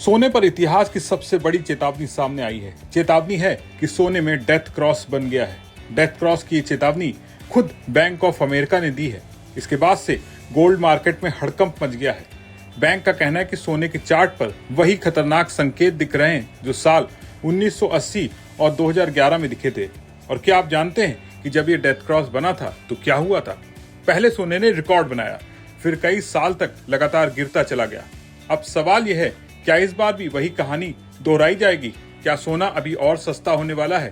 सोने पर इतिहास की सबसे बड़ी चेतावनी सामने आई है। चेतावनी है कि सोने में डेथ क्रॉस बन गया है। डेथ क्रॉस की चेतावनी खुद बैंक ऑफ अमेरिका ने दी है। इसके बाद से गोल्ड मार्केट में हड़कंप मच गया है। बैंक का कहना है कि सोने के चार्ट पर वही खतरनाक संकेत दिख रहे हैं जो साल 1980 और 2011 में दिखे थे। और क्या आप जानते हैं कि जब ये डेथ क्रॉस बना था तो क्या हुआ था? पहले सोने ने रिकॉर्ड बनाया, फिर कई साल तक लगातार गिरता चला गया। अब सवाल यह है, क्या इस बार भी वही कहानी दोहराई जाएगी? क्या सोना अभी और सस्ता होने वाला है?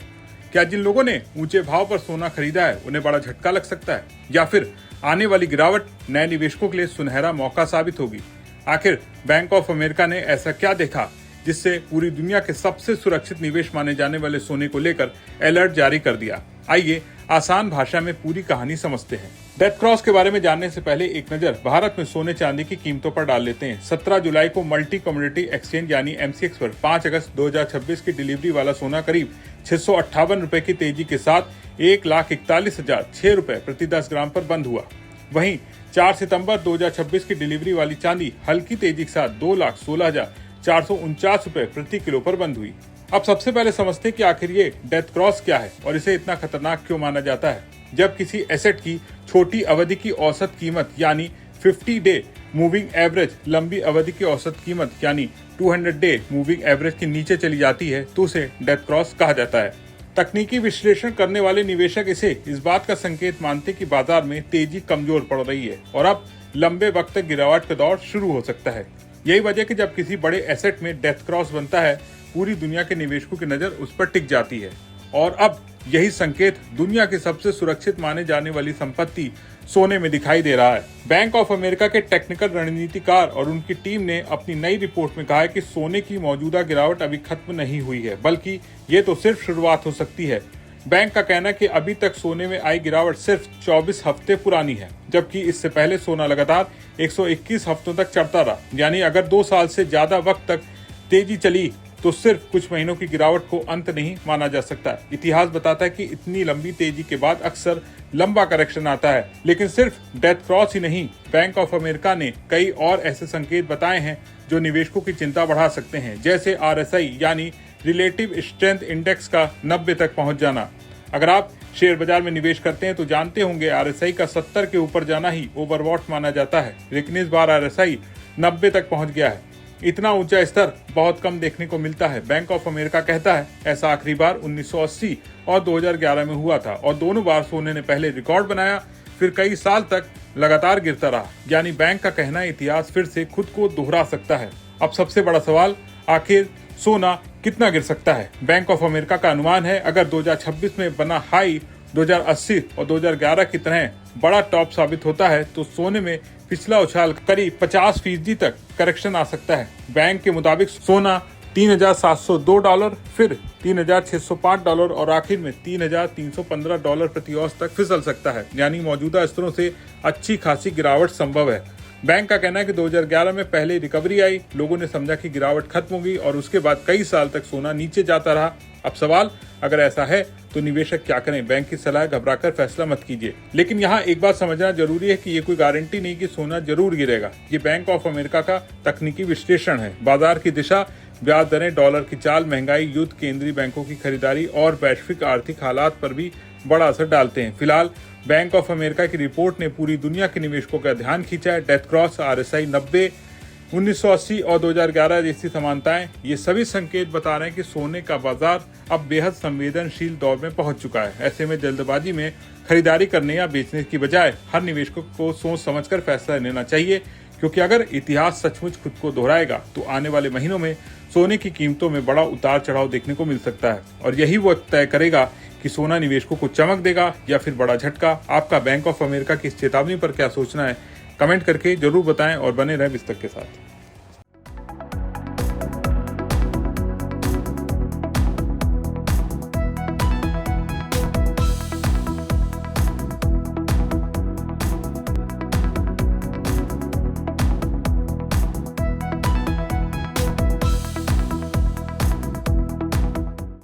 क्या जिन लोगों ने ऊंचे भाव पर सोना खरीदा है उन्हें बड़ा झटका लग सकता है? या फिर आने वाली गिरावट नए निवेशकों के लिए सुनहरा मौका साबित होगी? आखिर बैंक ऑफ अमेरिका ने ऐसा क्या देखा जिससे पूरी दुनिया के सबसे सुरक्षित निवेश माने जाने वाले सोने को लेकर अलर्ट जारी कर दिया? आइए आसान भाषा में पूरी कहानी समझते हैं। डेथ क्रॉस के बारे में जानने से पहले एक नजर भारत में सोने चांदी की कीमतों पर डाल लेते हैं। 17 जुलाई को मल्टी कमोडिटी एक्सचेंज यानी MCX पर 5 अगस्त 2026 की डिलीवरी वाला सोना करीब 658 रुपए की तेजी के साथ 1,41,006 रुपए प्रति 10 ग्राम पर बंद हुआ। वहीं 4 सितंबर 2026 की डिलीवरी वाली चांदी हल्की तेजी के साथ 2,16,449 रुपए प्रति किलो पर बंद हुई। अब सबसे पहले समझते हैं कि आखिर ये डेथ क्रॉस क्या है और इसे इतना खतरनाक क्यों माना जाता है। जब किसी एसेट की छोटी अवधि की औसत कीमत यानी 50 डे मूविंग एवरेज लंबी अवधि की औसत कीमत यानी 200 डे मूविंग एवरेज के नीचे चली जाती है तो उसे डेथ क्रॉस कहा जाता है। तकनीकी विश्लेषण करने वाले निवेशक इसे इस बात का संकेत मानते कि बाजार में तेजी कमजोर पड़ रही है और अब लंबे वक्त तक गिरावट का दौर शुरू हो सकता है। यही वजह कि जब किसी बड़े एसेट में डेथ क्रॉस बनता है पूरी दुनिया के निवेशकों की नजर उस पर टिक जाती है। और अब यही संकेत दुनिया की सबसे सुरक्षित माने जाने वाली संपत्ति सोने में दिखाई दे रहा है। बैंक ऑफ अमेरिका के टेक्निकल रणनीतिकार और उनकी टीम ने अपनी नई रिपोर्ट में कहा है कि सोने की मौजूदा गिरावट अभी खत्म नहीं हुई है, बल्कि ये तो सिर्फ शुरुआत हो सकती है। बैंक का कहना है कि अभी तक सोने में आई गिरावट सिर्फ 24 हफ्ते पुरानी है, जबकि इससे पहले सोना लगातार 121 हफ्तों तक चढ़ता रहा। यानी अगर 2 साल से ज्यादा वक्त तक तेजी चली तो सिर्फ कुछ महीनों की गिरावट को अंत नहीं माना जा सकता। इतिहास बताता है कि इतनी लंबी तेजी के बाद अक्सर लंबा करेक्शन आता है। लेकिन सिर्फ डेथ क्रॉस ही नहीं, बैंक ऑफ अमेरिका ने कई और ऐसे संकेत बताए हैं जो निवेशकों की चिंता बढ़ा सकते हैं, जैसे RSI यानी रिलेटिव स्ट्रेंथ इंडेक्स का 90 तक पहुंच जाना। अगर आप शेयर बाजार में निवेश करते हैं तो जानते होंगे RSI का 70 के ऊपर जाना ही ओवरबॉट माना जाता है, लेकिन इस बार RSI 90 तक पहुंच गया है। इतना ऊंचा स्तर बहुत कम देखने को मिलता है। बैंक ऑफ अमेरिका कहता है ऐसा आखिरी बार 1980 और 2011 में हुआ था और दोनों बार सोने ने पहले रिकॉर्ड बनाया, फिर कई साल तक लगातार गिरता रहा। यानी बैंक का कहना है इतिहास फिर से खुद को दोहरा सकता है। अब सबसे बड़ा सवाल, आखिर सोना कितना गिर सकता है? बैंक ऑफ अमेरिका का अनुमान है अगर 2026 में बना हाई 2080 और 2011 की तरह बड़ा टॉप साबित होता है तो सोने में पिछला उछाल करीब 50% तक करेक्शन आ सकता है। बैंक के मुताबिक सोना $3,702, फिर $3,605 और आखिर में $3,315 प्रति औंस तक फिसल सकता है। यानी मौजूदा स्तरों से अच्छी खासी गिरावट संभव है। बैंक का कहना है कि 2011 में पहले रिकवरी आई, लोगों ने समझा कि गिरावट खत्म होगी और उसके बाद कई साल तक सोना नीचे जाता रहा। अब सवाल, अगर ऐसा है तो निवेशक क्या करें? बैंक की सलाह घबराकर फैसला मत कीजिए। लेकिन यहाँ एक बात समझना जरूरी है कि ये कोई गारंटी नहीं कि सोना जरूर गिरेगा। ये बैंक ऑफ अमेरिका का तकनीकी विश्लेषण है। बाजार की दिशा, ब्याज दरें, डॉलर की चाल, महंगाई, युद्ध, केंद्रीय बैंकों की खरीदारी और वैश्विक आर्थिक हालात पर भी बड़ा असर डालते हैं। फिलहाल बैंक ऑफ अमेरिका की रिपोर्ट ने पूरी दुनिया के निवेशकों का ध्यान खींचा है। डेथ क्रॉस, RSI 90, 1980 और 2011 जैसी समानताएं, ये सभी संकेत बता रहे हैं कि सोने का बाजार अब बेहद संवेदनशील दौर में पहुंच चुका है। ऐसे में जल्दबाजी में खरीदारी करने या बेचने की बजाय हर निवेशक को सोच समझकर फैसला लेना चाहिए, क्योंकि अगर इतिहास सचमुच खुद को दोहराएगा तो आने वाले महीनों में सोने की कीमतों में बड़ा उतार चढ़ाव देखने को मिल सकता है और यही वो तय करेगा कि सोना निवेशकों को चमक देगा या फिर बड़ा झटका। आपका बैंक ऑफ अमेरिका की इस चेतावनी पर क्या सोचना है? कमेंट करके जरूर बताएं और बने रहें विस्तक के साथ।